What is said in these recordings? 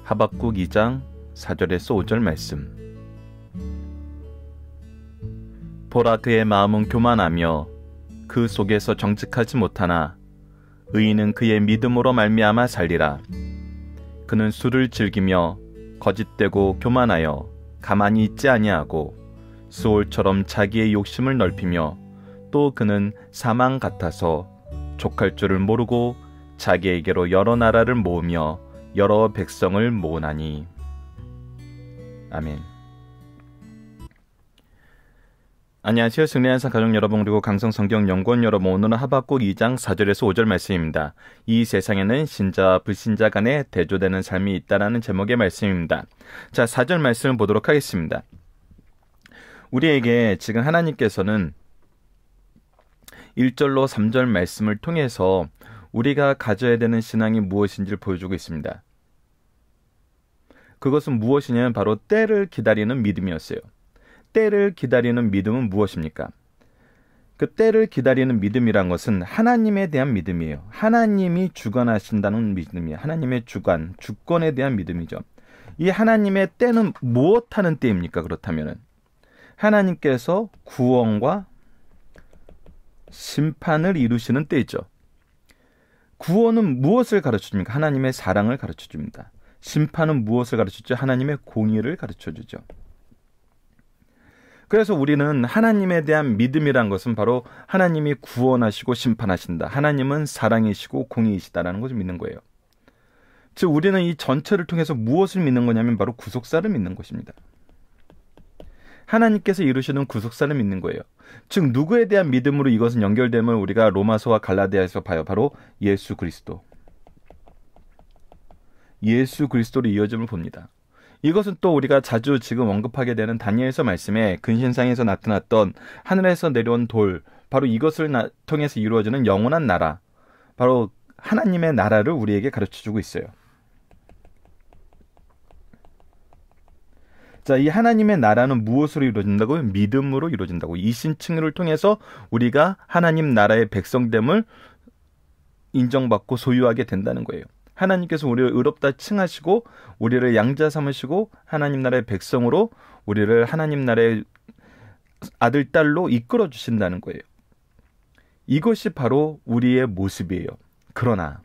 하박국 2장 4절에서 5절 말씀. 보라, 그의 마음은 교만하며 그 속에서 정직하지 못하나 의인은 그의 믿음으로 말미암아 살리라. 그는 술을 즐기며 거짓되고 교만하여 가만히 있지 아니하고 수올처럼 자기의 욕심을 넓히며 또 그는 사망 같아서 족할 줄을 모르고 자기에게로 여러 나라를 모으며 여러 백성을 모으나니. 아멘. 안녕하세요. 승리한산 가족 여러분, 그리고 강성성경연구원 여러분, 오늘은 하박국 2장 4절에서 5절 말씀입니다. 이 세상에는 신자와 불신자 간에 대조되는 삶이 있다라는 제목의 말씀입니다. 자, 4절 말씀을 보도록 하겠습니다. 우리에게 지금 하나님께서는 1절로 3절 말씀을 통해서 우리가 가져야 되는 신앙이 무엇인지를 보여주고 있습니다. 그것은 무엇이냐면 바로 때를 기다리는 믿음이었어요. 때를 기다리는 믿음은 무엇입니까? 그 때를 기다리는 믿음이란 것은 하나님에 대한 믿음이에요. 하나님이 주관하신다는 믿음이에요. 하나님의 주권에 대한 믿음이죠. 이 하나님의 때는 무엇하는 때입니까? 그렇다면 하나님께서 구원과 심판을 이루시는 때이죠. 구원은 무엇을 가르쳐줍니까? 하나님의 사랑을 가르쳐줍니다. 심판은 무엇을 가르쳐주죠? 하나님의 공의를 가르쳐주죠. 그래서 우리는 하나님에 대한 믿음이란 것은 바로 하나님이 구원하시고 심판하신다. 하나님은 사랑이시고 공의이시다라는 것을 믿는 거예요. 즉 우리는 이 전체를 통해서 무엇을 믿는 거냐면 바로 구속사를 믿는 것입니다. 하나님께서 이루시는 구속사를 믿는 거예요. 즉 누구에 대한 믿음으로 이것은 연결됨을 우리가 로마서와 갈라디아에서 봐요. 바로 예수 그리스도. 예수 그리스도로 이어짐을 봅니다. 이것은 또 우리가 자주 지금 언급하게 되는 다니엘서 말씀에 근신상에서 나타났던 하늘에서 내려온 돌, 바로 이것을 통해서 이루어지는 영원한 나라, 바로 하나님의 나라를 우리에게 가르쳐주고 있어요. 자, 이 하나님의 나라는 무엇으로 이루어진다고요? 믿음으로 이루어진다고. 이신칭의를 통해서 우리가 하나님 나라의 백성됨을 인정받고 소유하게 된다는 거예요. 하나님께서 우리를 의롭다 칭하시고 우리를 양자 삼으시고 하나님 나라의 백성으로 우리를 하나님 나라의 아들, 딸로 이끌어 주신다는 거예요. 이것이 바로 우리의 모습이에요. 그러나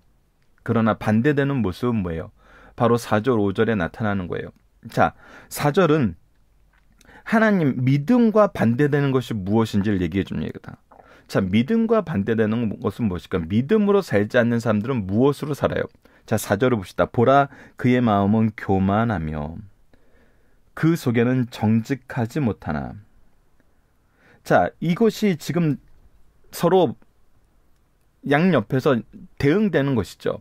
반대되는 모습은 뭐예요? 바로 4절, 5절에 나타나는 거예요. 자, 4절은 하나님 믿음과 반대되는 것이 무엇인지를 얘기해 줍니다. 자, 믿음과 반대되는 것은 무엇일까? 믿음으로 살지 않는 사람들은 무엇으로 살아요? 자, 4절을 봅시다. 보라, 그의 마음은 교만하며 그 속에는 정직하지 못하나. 자, 이것이 지금 서로 양옆에서 대응되는 것이죠.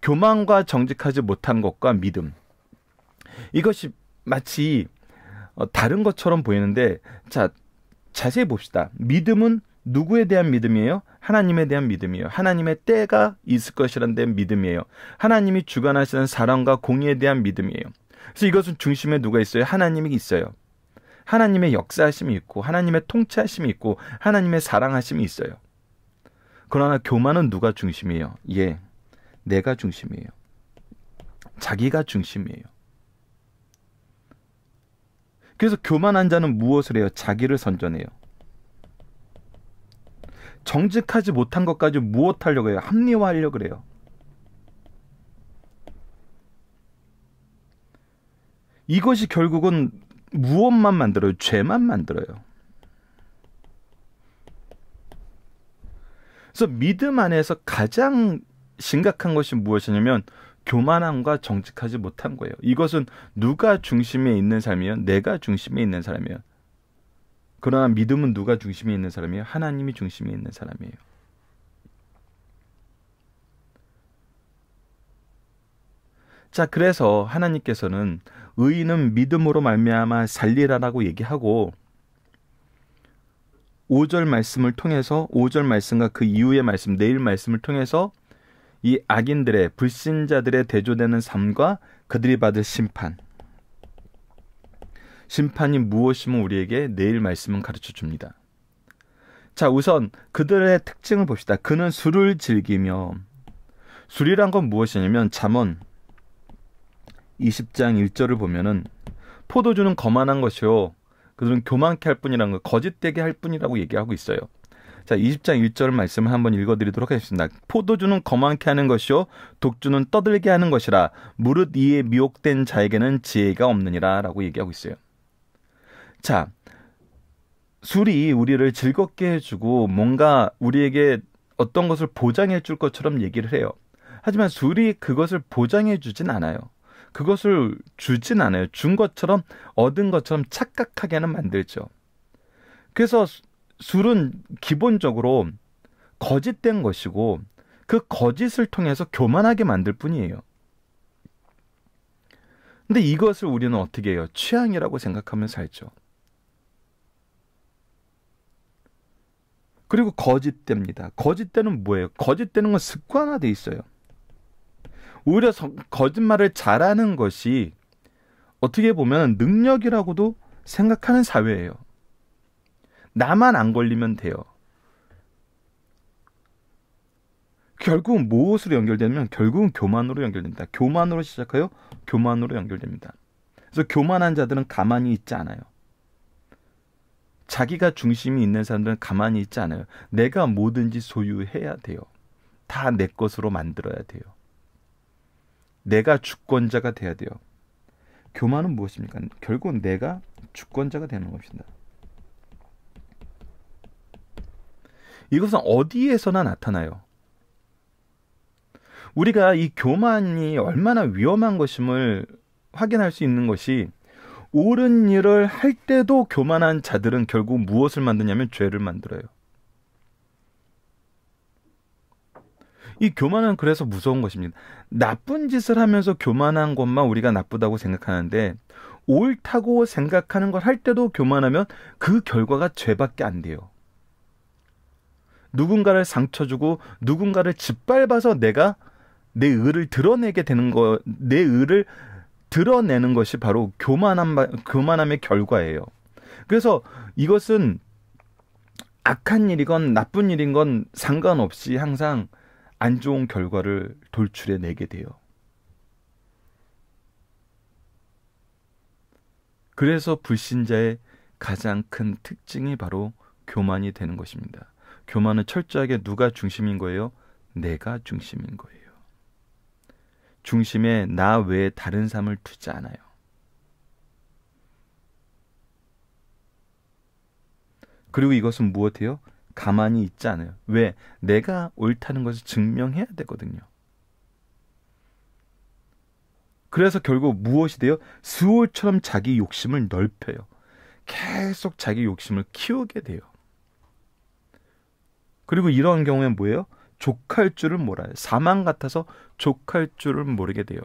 교만과 정직하지 못한 것과 믿음. 이것이 마치 다른 것처럼 보이는데, 자, 자세히 봅시다. 믿음은 누구에 대한 믿음이에요? 하나님에 대한 믿음이에요. 하나님의 때가 있을 것이라는 데 믿음이에요. 하나님이 주관하시는 사랑과 공의에 대한 믿음이에요. 그래서 이것은 중심에 누가 있어요? 하나님이 있어요. 하나님의 역사하심이 있고 하나님의 통치하심이 있고 하나님의 사랑하심이 있어요. 그러나 교만은 누가 중심이에요? 내가 중심이에요. 자기가 중심이에요. 그래서 교만한 자는 무엇을 해요? 자기를 선전해요. 정직하지 못한 것까지 무엇하려고 해요? 합리화하려고 그래요. 이것이 결국은 무엇만 만들어요? 죄만 만들어요. 그래서 믿음 안에서 가장 심각한 것이 무엇이냐면 교만함과 정직하지 못한 거예요. 이것은 누가 중심에 있는 삶이에요? 내가 중심에 있는 사람이에요. 그러나 믿음은 누가 중심에 있는 사람이에요? 하나님이 중심에 있는 사람이에요. 자, 그래서 하나님께서는 의인은 믿음으로 말미암아 살리라라고 얘기하고 5절 말씀을 통해서 5절 말씀과 그 이후의 말씀, 내일 말씀을 통해서 이 악인들의, 불신자들의 대조되는 삶과 그들이 받을 심판이 무엇이면 우리에게 내일 말씀은 가르쳐 줍니다. 자, 우선 그들의 특징을 봅시다. 그는 술을 즐기며, 술이란 건 무엇이냐면 잠언 20장 1절을 보면은 포도주는 거만한 것이요 그들은 교만케 할 뿐이라는 거, 거짓되게 할 뿐이라고 얘기하고 있어요. 자, 20장 1절 말씀을 한번 읽어드리도록 하겠습니다. 포도주는 거만케 하는 것이요 독주는 떠들게 하는 것이라 무릇 이에 미혹된 자에게는 지혜가 없느니라 라고 얘기하고 있어요. 자, 술이 우리를 즐겁게 해주고 뭔가 우리에게 어떤 것을 보장해 줄 것처럼 얘기를 해요. 하지만 술이 그것을 보장해 주진 않아요. 그것을 주진 않아요. 준 것처럼 얻은 것처럼 착각하게는 만들죠. 그래서 술은 기본적으로 거짓된 것이고 그 거짓을 통해서 교만하게 만들 뿐이에요. 근데 이것을 우리는 어떻게 해요? 취향이라고 생각하면 살죠. 그리고 거짓됩니다. 거짓되는 뭐예요? 거짓되는 건 습관화돼 있어요. 오히려 거짓말을 잘하는 것이 어떻게 보면 능력이라고도 생각하는 사회예요. 나만 안 걸리면 돼요. 결국은 무엇으로 연결되면 결국은 교만으로 연결됩니다. 교만으로 시작하여 교만으로 연결됩니다. 그래서 교만한 자들은 가만히 있지 않아요. 자기가 중심이 있는 사람들은 가만히 있지 않아요. 내가 뭐든지 소유해야 돼요. 다 내 것으로 만들어야 돼요. 내가 주권자가 돼야 돼요. 교만은 무엇입니까? 결국은 내가 주권자가 되는 것입니다. 이것은 어디에서나 나타나요. 우리가 이 교만이 얼마나 위험한 것임을 확인할 수 있는 것이 옳은 일을 할 때도 교만한 자들은 결국 무엇을 만드냐면 죄를 만들어요. 이 교만은 그래서 무서운 것입니다. 나쁜 짓을 하면서 교만한 것만 우리가 나쁘다고 생각하는데 옳다고 생각하는 걸 할 때도 교만하면 그 결과가 죄밖에 안 돼요. 누군가를 상처 주고 누군가를 짓밟아서 내가 내 의를 드러내게 되는 거, 내 의를 드러내는 것이 바로 교만함의 결과예요. 그래서 이것은 악한 일이건 나쁜 일인 건 상관없이 항상 안 좋은 결과를 돌출해 내게 돼요. 그래서 불신자의 가장 큰 특징이 바로 교만이 되는 것입니다. 교만은 철저하게 누가 중심인 거예요? 내가 중심인 거예요. 중심에 나 외에 다른 사람을 두지 않아요. 그리고 이것은 무엇이에요? 가만히 있지 않아요. 왜? 내가 옳다는 것을 증명해야 되거든요. 그래서 결국 무엇이 돼요? 스올처럼 자기 욕심을 넓혀요. 계속 자기 욕심을 키우게 돼요. 그리고 이러한 경우엔 뭐예요? 족할 줄을 몰라요. 사망 같아서 족할 줄을 모르게 돼요.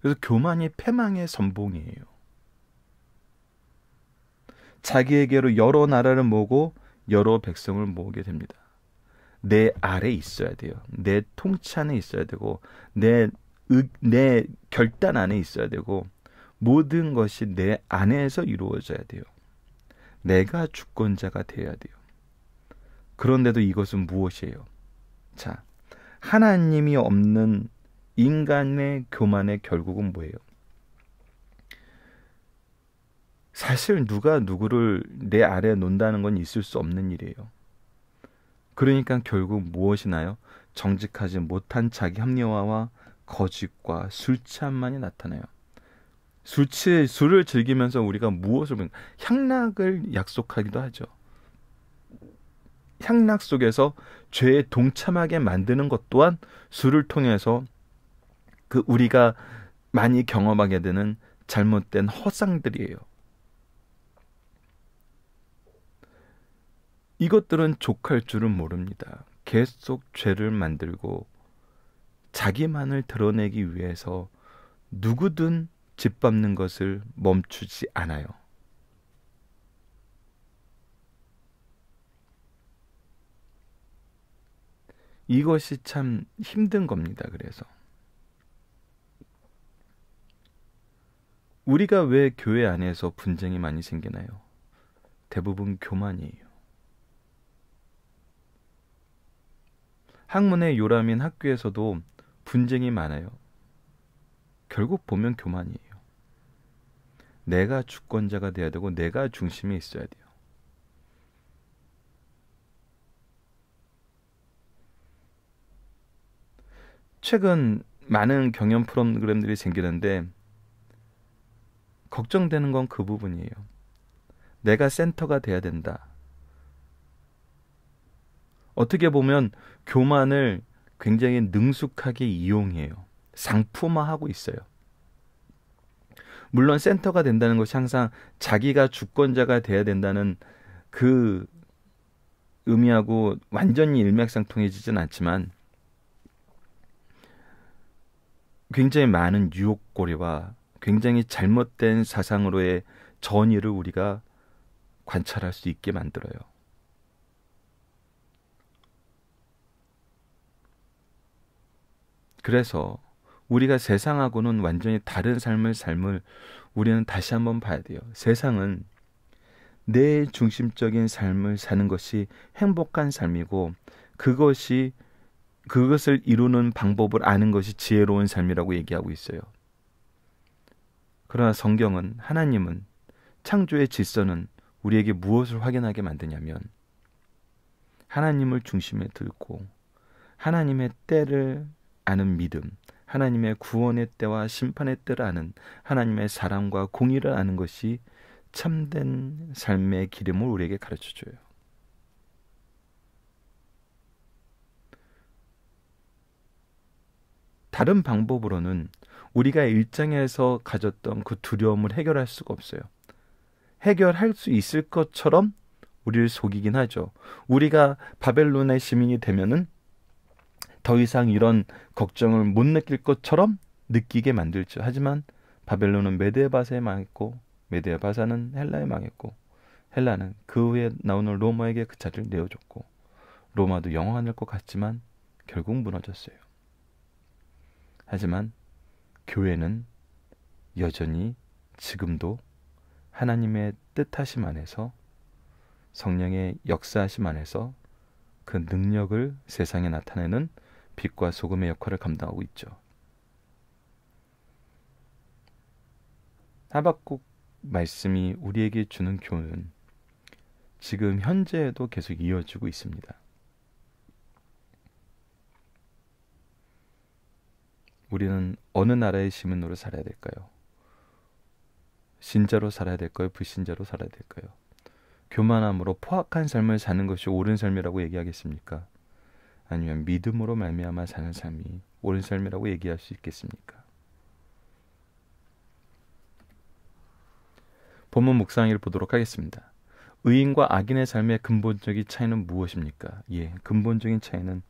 그래서 교만이 패망의 선봉이에요. 자기에게로 여러 나라를 모으고 여러 백성을 모으게 됩니다. 내 아래 있어야 돼요. 내 통치 안에 있어야 되고 내 결단 안에 있어야 되고 모든 것이 내 안에서 이루어져야 돼요. 내가 주권자가 되어야 돼요. 그런데도 이것은 무엇이에요? 자, 하나님이 없는 인간의 교만의 결국은 뭐예요? 사실 누가 누구를 내 아래에 놓는다는 건 있을 수 없는 일이에요. 그러니까 결국 무엇이나요? 정직하지 못한 자기 합리화와 거짓과 술 취함만이 나타나요. 술을 즐기면서 우리가 무엇을 향락을 약속하기도 하죠. 향락 속에서 죄에 동참하게 만드는 것 또한 술을 통해서 그 우리가 많이 경험하게 되는 잘못된 허상들이에요. 이것들은 족할 줄은 모릅니다. 계속 죄를 만들고 자기만을 드러내기 위해서 누구든 짓밟는 것을 멈추지 않아요. 이것이 참 힘든 겁니다. 그래서 우리가 왜 교회 안에서 분쟁이 많이 생기나요? 대부분 교만이에요. 학문의 요람인 학교에서도 분쟁이 많아요. 결국 보면 교만이에요. 내가 주권자가 돼야 되고 내가 중심에 있어야 돼요. 최근 많은 경연 프로그램들이 생기는데 걱정되는 건 그 부분이에요. 내가 센터가 돼야 된다. 어떻게 보면 교만을 굉장히 능숙하게 이용해요. 상품화하고 있어요. 물론 센터가 된다는 것이 항상 자기가 주권자가 돼야 된다는 그 의미하고 완전히 일맥상통해지진 않지만 굉장히 많은 유혹고리와 굉장히 잘못된 사상으로의 전이를 우리가 관찰할 수 있게 만들어요. 그래서 우리가 세상하고는 완전히 다른 삶을 우리는 다시 한번 봐야 돼요. 세상은 내 중심적인 삶을 사는 것이 행복한 삶이고 그것을 이루는 방법을 아는 것이 지혜로운 삶이라고 얘기하고 있어요. 그러나 성경은 하나님은 창조의 질서는 우리에게 무엇을 확인하게 만드냐면 하나님을 중심에 들고 하나님의 때를 아는 믿음, 하나님의 구원의 때와 심판의 때를 아는 하나님의 사랑과 공의를 아는 것이 참된 삶의 기름을 우리에게 가르쳐줘요. 다른 방법으로는 우리가 일장에서 가졌던 그 두려움을 해결할 수가 없어요. 해결할 수 있을 것처럼 우리를 속이긴 하죠. 우리가 바벨론의 시민이 되면은 더 이상 이런 걱정을 못 느낄 것처럼 느끼게 만들죠. 하지만 바벨론은 메데바사에 망했고 메데바사는 헬라에 망했고 헬라는 그 후에 나오는 로마에게 그 자리를 내어줬고 로마도 영원할 것 같지만 결국 무너졌어요. 하지만 교회는 여전히 지금도 하나님의 뜻하심 안에서 성령의 역사하심 안에서 그 능력을 세상에 나타내는 빛과 소금의 역할을 감당하고 있죠. 하박국 말씀이 우리에게 주는 교훈은 지금 현재에도 계속 이어지고 있습니다. 우리는 어느 나라의 시민으로 살아야 될까요? 신자로 살아야 될까요? 불신자로 살아야 될까요? 교만함으로 포악한 삶을 사는 것이 옳은 삶이라고 얘기하겠습니까? 아니면 믿음으로 말미암아 사는 삶이 옳은 삶이라고 얘기할 수 있겠습니까? 본문 묵상을 보도록 하겠습니다. 의인과 악인의 삶의 근본적인 차이는 무엇입니까? 근본적인 차이는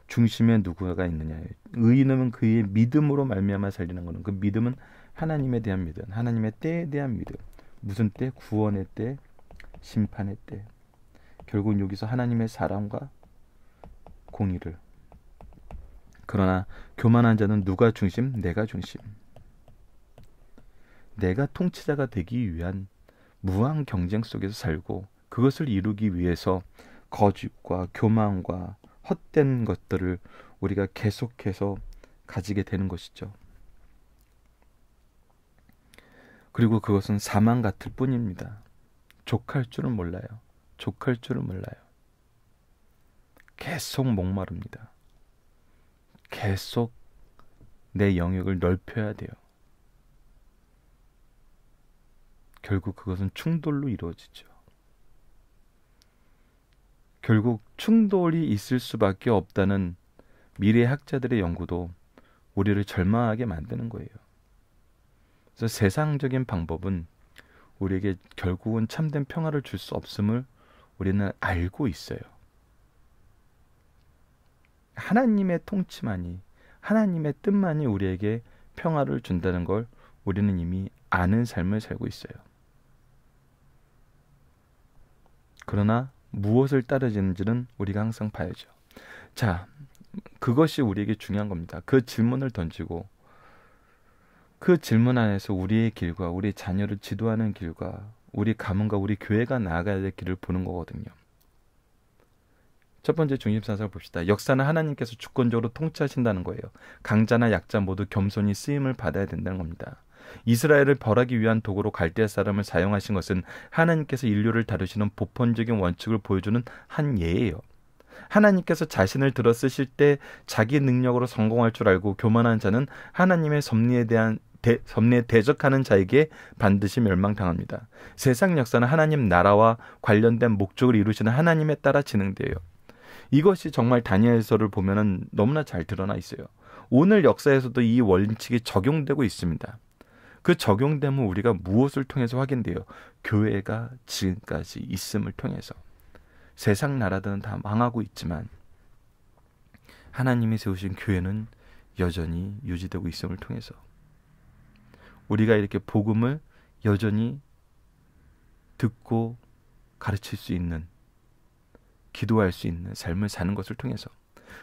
중심에 누구가 있느냐예요. 의인은 그의 믿음으로 말미암아 살리는 것은 그 믿음은 하나님에 대한 믿음, 하나님의 때에 대한 믿음. 무슨 때? 구원의 때, 심판의 때. 결국 여기서 하나님의 사랑과 공의를. 그러나 교만한 자는 누가 중심? 내가 중심. 내가 통치자가 되기 위한 무한 경쟁 속에서 살고 그것을 이루기 위해서 거짓과 교만과 헛된 것들을 우리가 계속해서 가지게 되는 것이죠. 그리고 그것은 사망 같을 뿐입니다. 족할 줄은 몰라요. 족할 줄은 몰라요. 계속 목마릅니다. 계속 내 영역을 넓혀야 돼요. 결국 그것은 충돌로 이루어지죠. 결국 충돌이 있을 수밖에 없다는 미래학자들의 연구도 우리를 절망하게 만드는 거예요. 그래서 세상적인 방법은 우리에게 결국은 참된 평화를 줄 수 없음을 우리는 알고 있어요. 하나님의 통치만이, 하나님의 뜻만이 우리에게 평화를 준다는 걸 우리는 이미 아는 삶을 살고 있어요. 그러나 무엇을 따르는지는 우리가 항상 봐야죠. 자, 그것이 우리에게 중요한 겁니다. 그 질문을 던지고 그 질문 안에서 우리의 길과 우리 자녀를 지도하는 길과 우리 가문과 우리 교회가 나아가야 될 길을 보는 거거든요. 첫 번째 중심사상을 봅시다. 역사는 하나님께서 주권적으로 통치하신다는 거예요. 강자나 약자 모두 겸손히 쓰임을 받아야 된다는 겁니다. 이스라엘을 벌하기 위한 도구로 갈대아 사람을 사용하신 것은 하나님께서 인류를 다루시는 보편적인 원칙을 보여주는 한 예예요. 하나님께서 자신을 들어 쓰실 때 자기 능력으로 성공할 줄 알고 교만한 자는 하나님의 섭리에 대적하는 자에게 반드시 멸망당합니다. 세상 역사는 하나님 나라와 관련된 목적을 이루시는 하나님에 따라 진행돼요. 이것이 정말 다니엘서를 보면은 너무나 잘 드러나 있어요. 오늘 역사에서도 이 원칙이 적용되고 있습니다. 그 적용됨은 우리가 무엇을 통해서 확인돼요? 교회가 지금까지 있음을 통해서. 세상 나라들은 다 망하고 있지만 하나님이 세우신 교회는 여전히 유지되고 있음을 통해서 우리가 이렇게 복음을 여전히 듣고 가르칠 수 있는, 기도할 수 있는 삶을 사는 것을 통해서,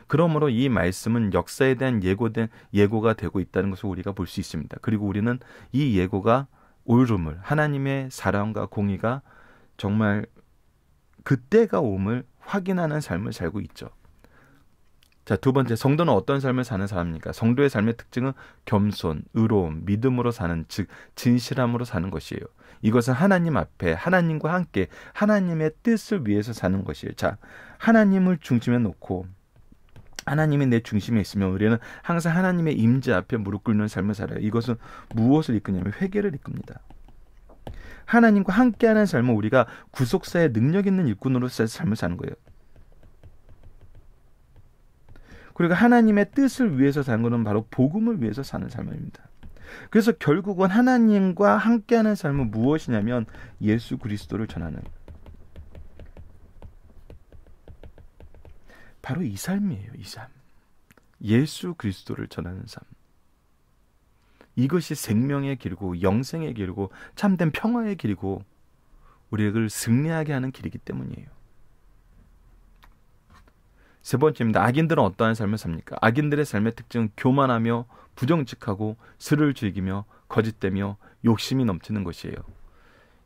그러므로 이 말씀은 역사에 대한 예고가 되고 있다는 것을 우리가 볼 수 있습니다. 그리고 우리는 이 예고가 옳음을, 하나님의 사랑과 공의가 정말 그때가 옴을 확인하는 삶을 살고 있죠. 자, 두 번째, 성도는 어떤 삶을 사는 사람입니까? 성도의 삶의 특징은 겸손, 의로움, 믿음으로 사는, 즉 진실함으로 사는 것이에요. 이것은 하나님 앞에 하나님과 함께 하나님의 뜻을 위해서 사는 것이에요. 자, 하나님을 중심에 놓고 하나님이 내 중심에 있으면 우리는 항상 하나님의 임재 앞에 무릎 꿇는 삶을 살아요. 이것은 무엇을 이끄냐면 회개를 이끕니다. 하나님과 함께하는 삶은 우리가 구속사의 능력 있는 일꾼으로서의 삶을 사는 거예요. 그리고 하나님의 뜻을 위해서 사는 것은 바로 복음을 위해서 사는 삶입니다. 그래서 결국은 하나님과 함께하는 삶은 무엇이냐면 예수 그리스도를 전하는, 바로 이 삶이에요. 이 삶. 예수 그리스도를 전하는 삶. 이것이 생명의 길이고 영생의 길이고 참된 평화의 길이고 우리를 승리하게 하는 길이기 때문이에요. 세 번째입니다. 악인들은 어떠한 삶을 삽니까? 악인들의 삶의 특징은 교만하며 부정직하고 술을 즐기며 거짓되며 욕심이 넘치는 것이에요.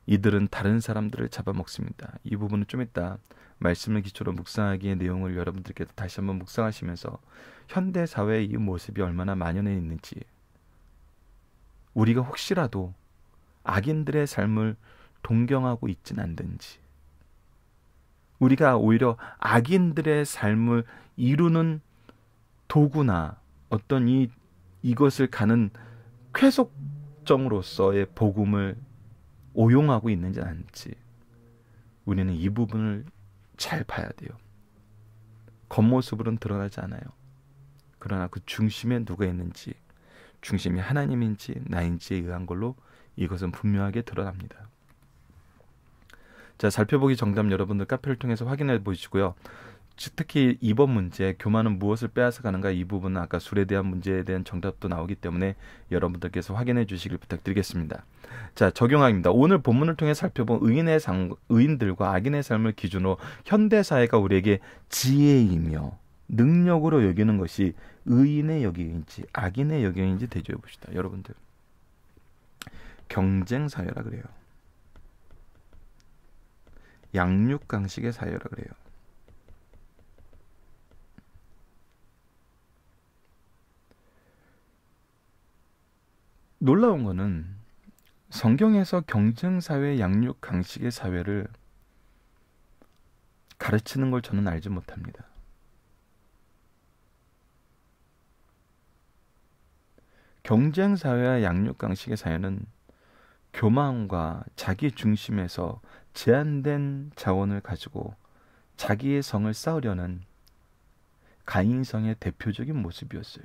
이들은 다른 사람들을 잡아먹습니다. 이 부분은 좀 이따 말씀을 기초로 묵상하기의 내용을 여러분들께서 다시 한번 묵상하시면서 현대 사회의 이 모습이 얼마나 만연해 있는지, 우리가 혹시라도 악인들의 삶을 동경하고 있진 않든지, 우리가 오히려 악인들의 삶을 이루는 도구나 어떤 이것을 가는 쾌속정으로서의 복음을 오용하고 있는지 않지, 우리는 이 부분을 잘 봐야 돼요. 겉모습으로는 드러나지 않아요. 그러나 그 중심에 누가 있는지, 중심이 하나님인지 나인지에 의한 걸로 이것은 분명하게 드러납니다. 자, 살펴보기 정답 여러분들 카페를 통해서 확인해 보시고요. 특히 2번 문제, 교만은 무엇을 빼앗아 가는가, 이 부분은 아까 술에 대한 문제에 대한 정답도 나오기 때문에 여러분들께서 확인해 주시길 부탁드리겠습니다. 자, 적용합니다. 오늘 본문을 통해 살펴본 의인들과 악인의 삶을 기준으로 현대사회가 우리에게 지혜이며 능력으로 여기는 것이 의인의 영역인지 악인의 영역인지 대조해 봅시다. 여러분들, 경쟁사회라 그래요. 양육강식의 사회라 그래요. 놀라운 거는 성경에서 경쟁사회, 양육강식의 사회를 가르치는 걸 저는 알지 못합니다. 경쟁사회와 양육강식의 사회는 교만과 자기 중심에서 제한된 자원을 가지고 자기의 성을 쌓으려는 가인성의 대표적인 모습이었어요.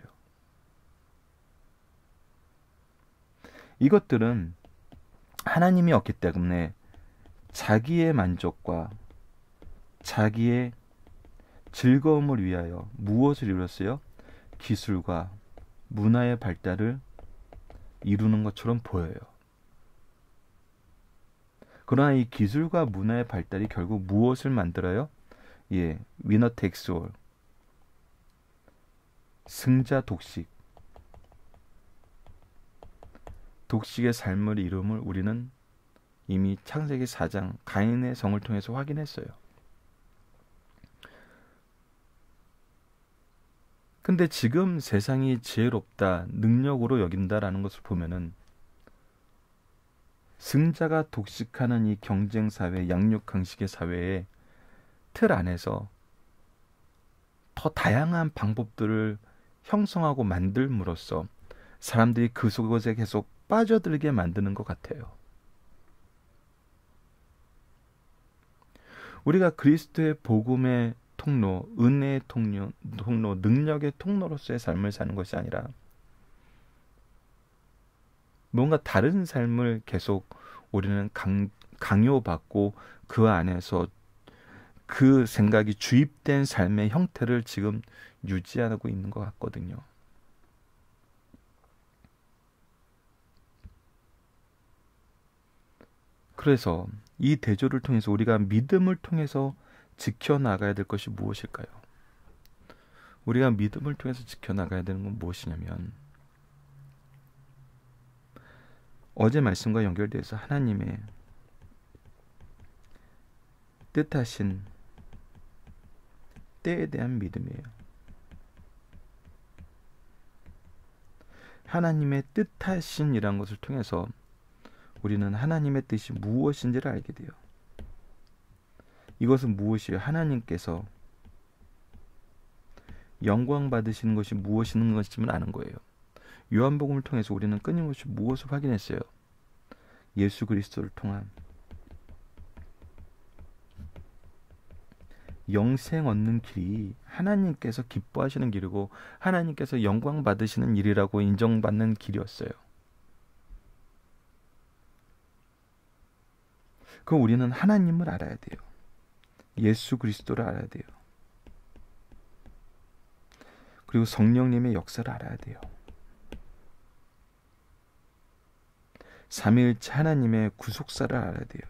이것들은 하나님이 없기 때문에 자기의 만족과 자기의 즐거움을 위하여 무엇을 이뤘어요? 기술과 문화의 발달을 이루는 것처럼 보여요. 그러나 이 기술과 문화의 발달이 결국 무엇을 만들어요? 위너 테이크스 올, 승자 독식, 독식의 삶을 이름을 우리는 이미 창세기 4장 가인의 성을 통해서 확인했어요. 근데 지금 세상이 지혜롭다, 능력으로 여긴다라는 것을 보면은 승자가 독식하는 이 경쟁 사회, 양육강식의 사회의 틀 안에서 더 다양한 방법들을 형성하고 만들므로써 사람들이 그 속에 계속 빠져들게 만드는 것 같아요. 우리가 그리스도의 복음의 통로, 은혜의 통로, 능력의 통로로서의 삶을 사는 것이 아니라 뭔가 다른 삶을 계속 우리는 강요받고 그 안에서 그 생각이 주입된 삶의 형태를 지금 유지하고 있는 것 같거든요. 그래서 이 대조를 통해서 우리가 믿음을 통해서 지켜나가야 될 것이 무엇일까요? 우리가 믿음을 통해서 지켜나가야 되는 건 무엇이냐면 어제 말씀과 연결돼서 하나님의 뜻하신 때에 대한 믿음이에요. 하나님의 뜻하신이라는 것을 통해서 우리는 하나님의 뜻이 무엇인지를 알게 돼요. 이것은 무엇이에요? 하나님께서 영광 받으시는 것이 무엇인 것임을 아는 거예요. 요한복음을 통해서 우리는 끊임없이 무엇을 확인했어요? 예수 그리스도를 통한 영생 얻는 길이 하나님께서 기뻐하시는 길이고 하나님께서 영광 받으시는 일이라고 인정받는 길이었어요. 그럼 우리는 하나님을 알아야 돼요. 예수 그리스도를 알아야 돼요. 그리고 성령님의 역사를 알아야 돼요. 삼위일체 하나님의 구속사를 알아야 돼요.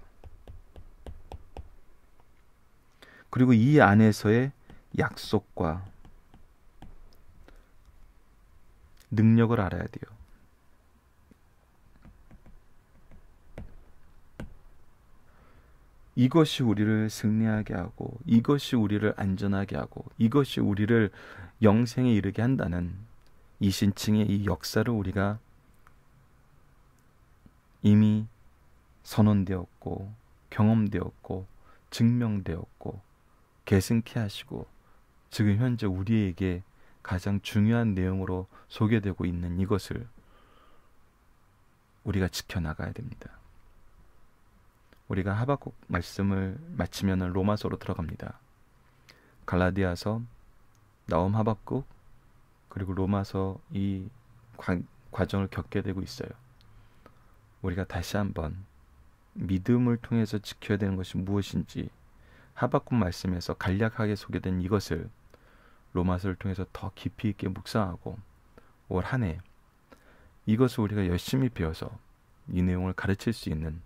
그리고 이 안에서의 약속과 능력을 알아야 돼요. 이것이 우리를 승리하게 하고 이것이 우리를 안전하게 하고 이것이 우리를 영생에 이르게 한다는 이 신칭의 이 역사를 우리가 이미 선언되었고 경험되었고 증명되었고 계승케 하시고 지금 현재 우리에게 가장 중요한 내용으로 소개되고 있는 이것을 우리가 지켜나가야 됩니다. 우리가 하박국 말씀을 마치면 로마서로 들어갑니다. 갈라디아서, 나움, 하박국, 그리고 로마서 이 과정을 겪게 되고 있어요. 우리가 다시 한번 믿음을 통해서 지켜야 되는 것이 무엇인지 하박국 말씀에서 간략하게 소개된 이것을 로마서를 통해서 더 깊이 있게 묵상하고 올 한 해 이것을 우리가 열심히 배워서 이 내용을 가르칠 수 있는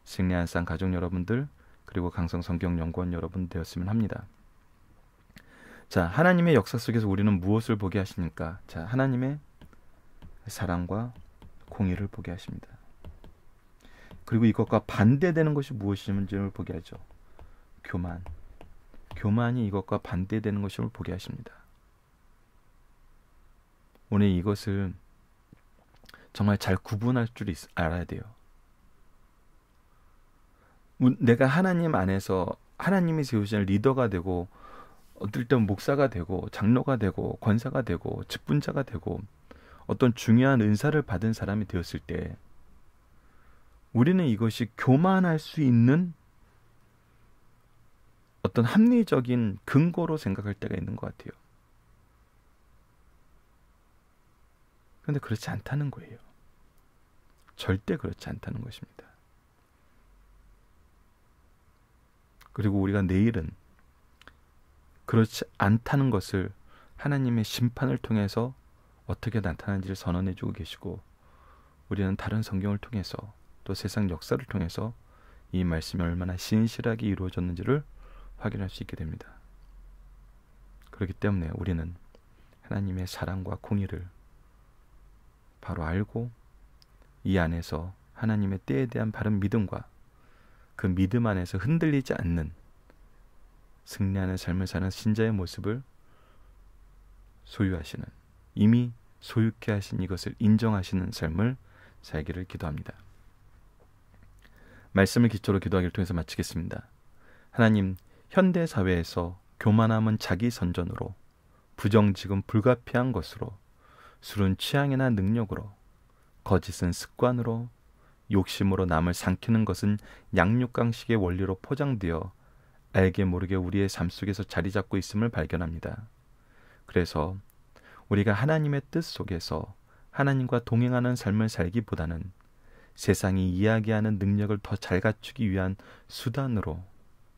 승리한 쌍 가족 여러분들 그리고 강성 성경연구원 여러분 되었으면 합니다. 자, 하나님의 역사 속에서 우리는 무엇을 보게 하십니까? 자, 하나님의 사랑과 공의를 보게 하십니다. 그리고 이것과 반대되는 것이 무엇인지를 보게 하죠. 교만이 이것과 반대되는 것임을 보게 하십니다. 오늘 이것을 정말 잘 구분할 줄 알아야 돼요. 내가 하나님 안에서 하나님이 세우신 리더가 되고 어떨 때는 목사가 되고 장로가 되고 권사가 되고 직분자가 되고 어떤 중요한 은사를 받은 사람이 되었을 때 우리는 이것이 교만할 수 있는 어떤 합리적인 근거로 생각할 때가 있는 것 같아요. 그런데 그렇지 않다는 거예요. 절대 그렇지 않다는 것입니다. 그리고 우리가 내일은 그렇지 않다는 것을 하나님의 심판을 통해서 어떻게 나타나는지를 선언해 주고 계시고 우리는 다른 성경을 통해서 또 세상 역사를 통해서 이 말씀이 얼마나 신실하게 이루어졌는지를 확인할 수 있게 됩니다. 그렇기 때문에 우리는 하나님의 사랑과 공의를 바로 알고 이 안에서 하나님의 때에 대한 바른 믿음과 그 믿음 안에서 흔들리지 않는 승리하는 삶을 사는 신자의 모습을 소유하시는, 이미 소유케 하신 이것을 인정하시는 삶을 살기를 기도합니다. 말씀을 기초로 기도하기를 통해서 마치겠습니다. 하나님, 현대 사회에서 교만함은 자기 선전으로, 부정직은 불가피한 것으로, 술은 취향이나 능력으로, 거짓은 습관으로, 욕심으로 남을 삼키는 것은 양육강식의 원리로 포장되어 알게 모르게 우리의 삶 속에서 자리 잡고 있음을 발견합니다. 그래서 우리가 하나님의 뜻 속에서 하나님과 동행하는 삶을 살기보다는 세상이 이야기하는 능력을 더 잘 갖추기 위한 수단으로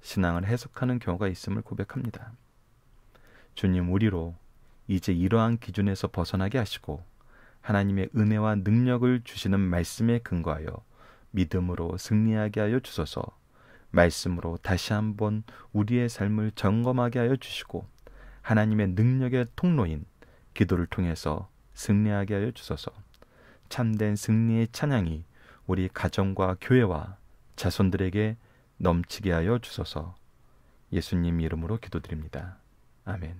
신앙을 해석하는 경우가 있음을 고백합니다. 주님, 우리로 이제 이러한 기준에서 벗어나게 하시고 하나님의 은혜와 능력을 주시는 말씀에 근거하여 믿음으로 승리하게 하여 주소서. 말씀으로 다시 한번 우리의 삶을 점검하게 하여 주시고 하나님의 능력의 통로인 기도를 통해서 승리하게 하여 주소서. 참된 승리의 찬양이 우리 가정과 교회와 자손들에게 넘치게 하여 주소서. 예수님 이름으로 기도드립니다. 아멘.